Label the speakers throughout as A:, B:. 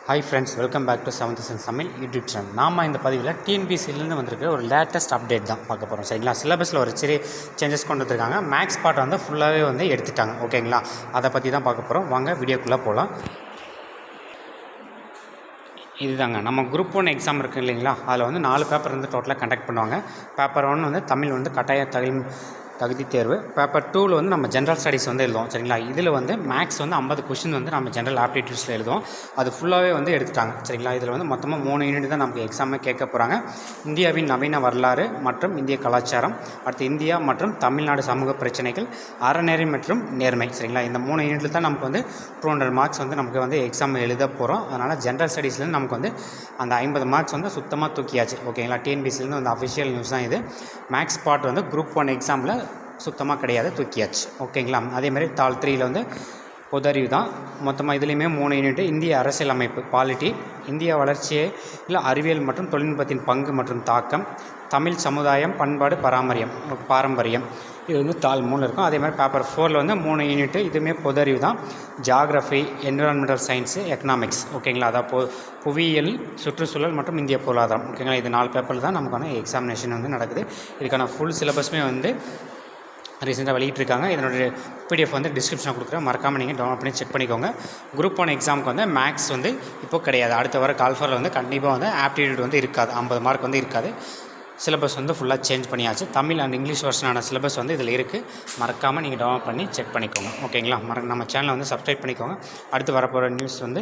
A: Hi friends, welcome back to 7th Sense Tamil YouTube channel. நாம் இந்த பதிவில் டிஎன்பிசிலேருந்து வந்திருக்க ஒரு லேட்டஸ்ட் அப்டேட் தான் பார்க்க போகிறோம். சரிங்களா? சிலபஸில் ஒரு சிறிய சேஞ்சஸ் கொண்டு வந்துருக்காங்க. மேக்ஸ் பார்ட் வந்து ஃபுல்லாகவே வந்து எடுத்துட்டாங்க. ஓகேங்களா? அதை பற்றி தான் பார்க்க போகிறோம். வாங்க வீடியோக்குள்ளே போகலாம். இதுதாங்க நம்ம குரூப் 1 எக்ஸாம் இருக்குது இல்லைங்களா? அதில் வந்து 4 பேப்பர் வந்து டோட்டலாக கண்டக்ட் பண்ணுவாங்க. பேப்பர் 1 வந்து தமிழ் வந்து கட்டாய தகுதி தேர்வு. பேப்பர் 2ல் வந்து நம்ம ஜென்ரல் ஸ்டடீஸ் வந்து எழுதுவோம். சரிங்களா? இதில் வந்து மேக்ஸ் வந்து 50 கொஷின் வந்து நம்ம ஜென்ரல் ஆப்டிடியூட்ஸில் எழுதுவோம். அது ஃபுல்லாகவே வந்து எடுத்துட்டாங்க. சரிங்களா? இதில் வந்து மொத்தமாக 3 யூனிட் தான் நமக்கு எக்ஸாமே கேட்க போகிறாங்க. இந்தியாவின் நவீன வரலாறு மற்றும் இந்திய கலாச்சாரம், அடுத்து இந்தியா மற்றும் தமிழ்நாடு சமூக பிரச்சனைகள், அறநெறி மற்றும் நேர்மை. சரிங்களா? இந்த 3 யூனிட்டில் தான் நமக்கு வந்து 200 மார்க்ஸ் வந்து நமக்கு வந்து எக்ஸாம் எழுத போகிறோம். அதனால் ஜென்ரல் ஸ்டடீஸ்லேருந்து நமக்கு வந்து அந்த 50 மார்க்ஸ் வந்து சுத்தமாக தூக்கியாச்சு. ஓகேங்களா? டிஎன்பிசிலேருந்து வந்து அஃபிஷியல் நியூஸ் தான் இது. மேக்ஸ் பார்ட் வந்து குரூப் 1 எக்ஸாமில் சுத்தமாக கிடையாது, தூக்கியாச்சு. ஓகேங்களா? அதேமாதிரி தாள் 3ல் வந்து பொதறிவு தான். மொத்தமாக இதுலேயுமே 3 யூனிட். இந்திய அரசியல் அமைப்பு பாலிட்டி, இந்திய வளர்ச்சியை இல்லை அறிவியல் மற்றும் தொழில்நுட்பத்தின் பங்கு மற்றும் தாக்கம், தமிழ் சமுதாயம் பண்பாடு பாரம்பரியம் இது வந்து தாள் 3 இருக்கும். அதே மாதிரி பேப்பர் 4ல் வந்து 3 யூனிட். இதுவுமே பொதறிவு தான். Geography, environmental science, economics. ஓகேங்களா? அதான் புவியியல், சுற்றுச்சூழல் மற்றும் இந்திய பொருளாதாரம். ஓகேங்களா? இது 4 பேப்பரில் தான் நமக்கான எக்ஸாமினேஷன் வந்து நடக்குது. இதுக்கான ஃபுல் சிலபஸுமே வந்து ரீசெண்டாக வெளியிட்டிருக்காங்க. இதனுடைய பிடிஎஃப் வந்து டிஸ்கிரிப்ஷனில் கொடுக்குறேன். மறக்காமல் நீங்கள் டவுன்லோட் பண்ணி செக் பண்ணிக்கோங்க. குரூப் 1 எக்ஸாமுக்கு வந்து மேக்ஸ் வந்து இப்போ கிடையாது. அடுத்த வர கால்ஃபரில் வந்து கண்டிப்பாக வந்து ஆப்டிடியூட் வந்து இருக்காது. 50 மார்க் வந்து இருக்காது. சிலபஸ் வந்து ஃபுல்லாக சேஞ்ச் பண்ணியாச்சு. தமிழ் அண்ட் இங்கிலீஷ் வெர்ஷனான சிலபஸ் வந்து இதில் இருக்குது. மறக்காமல் நீங்கள் டவுன்லோட் பண்ணி செக் பண்ணிக்கோங்க. ஓகேங்களா? நம்ம சேனலை வந்து சப்ஸ்கிரைப் பண்ணிக்கோங்க. அடுத்து வரப்போகிற நியூஸ் வந்து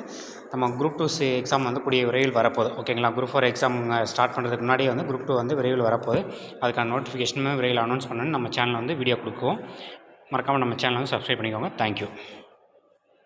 A: நம்ம குரூப் 2 எக்ஸாம் வந்து கூடிய விரைவில் வரப்போகுது. ஓகேங்களா? குரூப் 4 எக்ஸாம் ஸ்டார்ட் பண்ணுறதுக்கு முன்னாடியே வந்து குரூப் 2 வந்து விரைவில் வரப்போகுது. அதுக்கான நோட்டிஃபிகேஷனுமே விரைவில் அனௌன்ஸ் பண்ணணும்னு நம்ம சேனலில் வந்து வீடியோ கொடுக்குவோம். மறக்காமல் நம்ம சேனலை வந்து சப்ஸ்கிரைப் பண்ணிக்கோங்க. தேங்க்யூ.